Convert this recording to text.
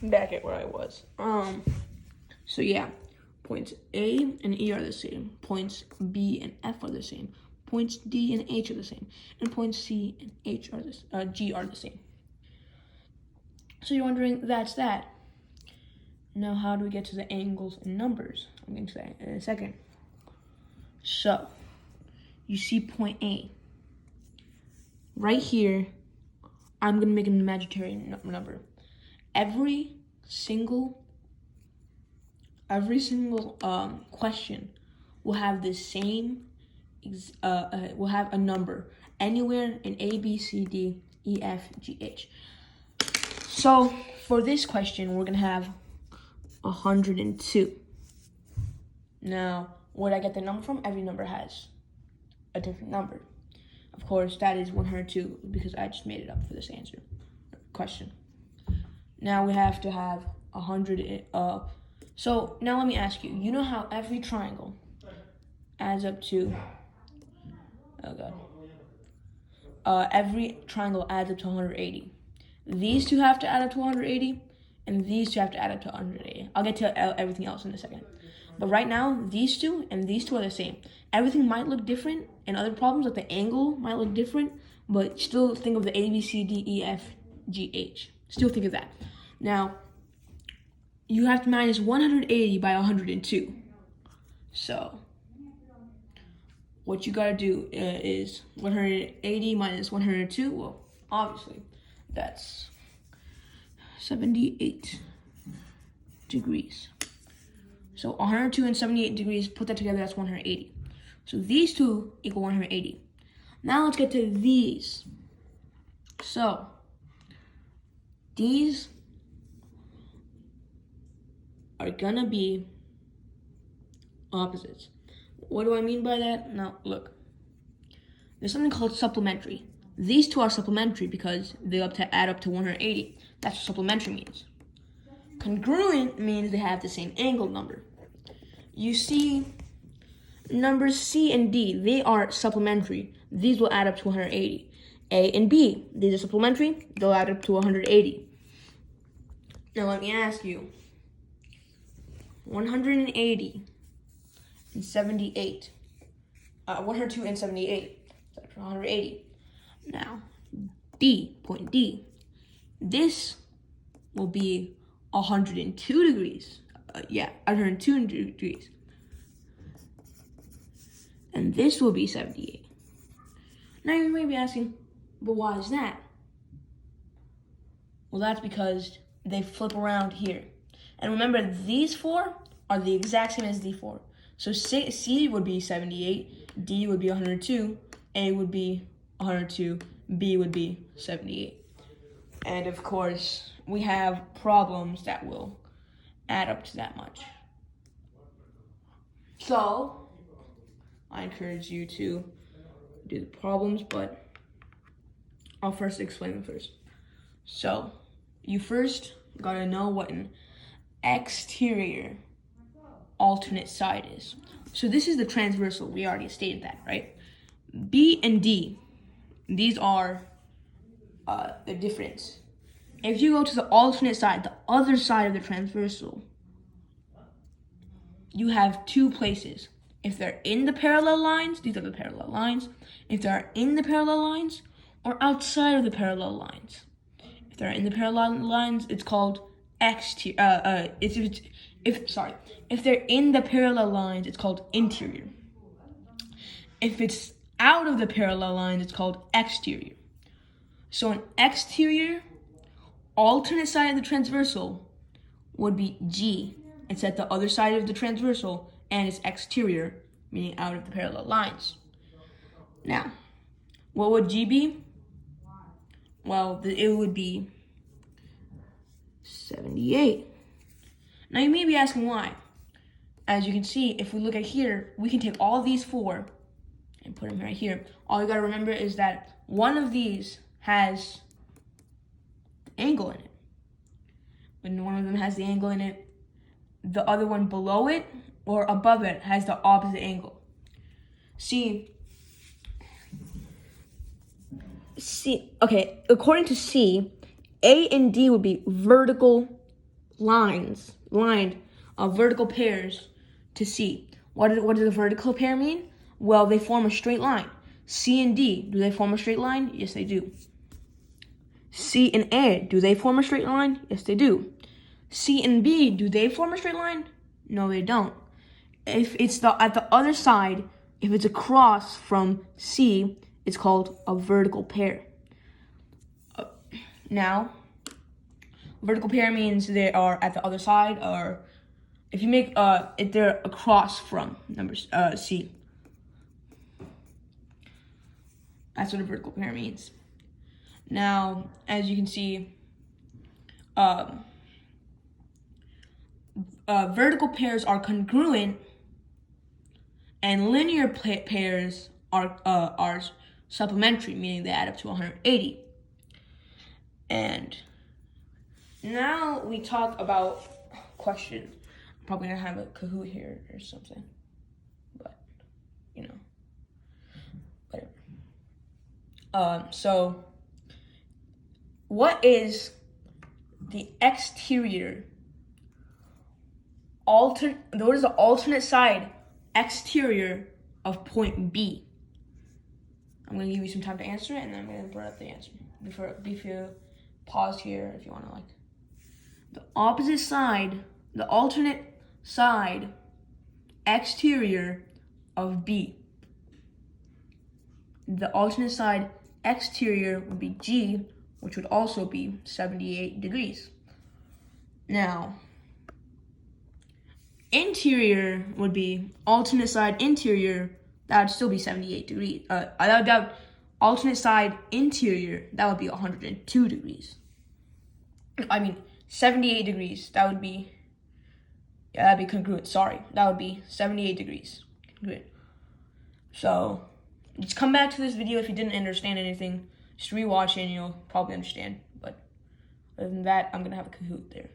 back at where I was. So yeah, points A and E are the same. Points B and F are the same. Points D and H are the same. And points C and G are the same. So you're wondering, that's that. Now, how do we get to the angles and numbers? I'm going to say in a second. So, you see point A. Right here, I'm going to make an imaginary number. Every single question will have the same, will have a number anywhere in A, B, C, D, E, F, G, H. So, for this question, we're going to have 102. Now, where I get the number from? Every number has a different number. Of course, that is 102 because I just made it up for this question. Now we have to have 100. So now let me ask you. You know how every triangle adds up to? Oh God. Every triangle adds up to 180. These two have to add up to 180, and these two have to add up to 180. I'll get to everything else in a second. But right now, these two and these two are the same. Everything might look different, and other problems like the angle might look different, but still think of the A, B, C, D, E, F, G, H. Still think of that. Now, you have to minus 180 by 102. So, what you gotta do is 180 minus 102. Well, obviously, that's 78 degrees. So 102 and 78 degrees, put that together, that's 180. So these two equal 180. Now let's get to these. So these are gonna be opposites. What do I mean by that? Now look, there's something called supplementary. These two are supplementary because they add up to 180. That's what supplementary means. Congruent means they have the same angle number. You see, numbers C and D, they are supplementary. These will add up to 180. A and B, these are supplementary. They'll add up to 180. Now let me ask you, 180 and 78. 102 and 78. That's 180. Now, D, point D. This will be 102 degrees. 102 degrees. And this will be 78. Now you may be asking, but why is that? Well, that's because they flip around here. And remember, these four are the exact same as D4. So C would be 78, D would be 102, A would be 102, B would be 78. And of course, we have problems that will add up to that much. So, I encourage you to do the problems, but I'll first explain them first. So, you first gotta know what an exterior alternate side is. So this is the transversal. We already stated that, right? B and D, these are the difference. If you go to the alternate side, the other side of the transversal, you have two places. If they're in the parallel lines, these are the parallel lines. If they're in the parallel lines or outside of the parallel lines. If they're in the parallel lines, it's called exterior. If they're in the parallel lines, it's called interior. If it's out of the parallel lines, it's called exterior. So an exterior alternate side of the transversal would be G. It's at the other side of the transversal, and it's exterior, meaning out of the parallel lines. Now, what would G be? Well, it would be 78. Now, you may be asking why. As you can see, if we look at here, we can take all these four and put them right here. All you gotta remember is that one of these has the angle in it. When one of them has the angle in it, the other one below it or above it has the opposite angle. According to C, A and D would be vertical lined vertical pairs to C. What does a vertical pair mean? Well, they form a straight line. C and D, do they form a straight line? Yes, they do. C and A, do they form a straight line? Yes, they do. C and B, do they form a straight line? No, they don't. If it's at the other side, if it's across from C, it's called a vertical pair. Now, vertical pair means they are at the other side, or if you make if they're across from C. That's what a vertical pair means. Now, as you can see, vertical pairs are congruent, and linear pairs are supplementary, meaning they add up to 180. And now we talk about question. I'm probably gonna have a Kahoot here or something, but you know, whatever. So what is the exterior what is the alternate side exterior of point B? I'm gonna give you some time to answer it, and then I'm gonna bring up the answer. Before pause here if you wanna like. The opposite side, the alternate side exterior of B. The alternate side exterior would be G, which would also be 78 degrees. Now, interior would be alternate side interior, that would still be 78 degrees. Alternate side interior, that would be 102 degrees. 78 degrees, that would be, that'd be congruent, sorry. That would be 78 degrees, congruent. So, just come back to this video if you didn't understand anything. Just rewatch it and you'll probably understand. But other than that, I'm gonna have a Kahoot there.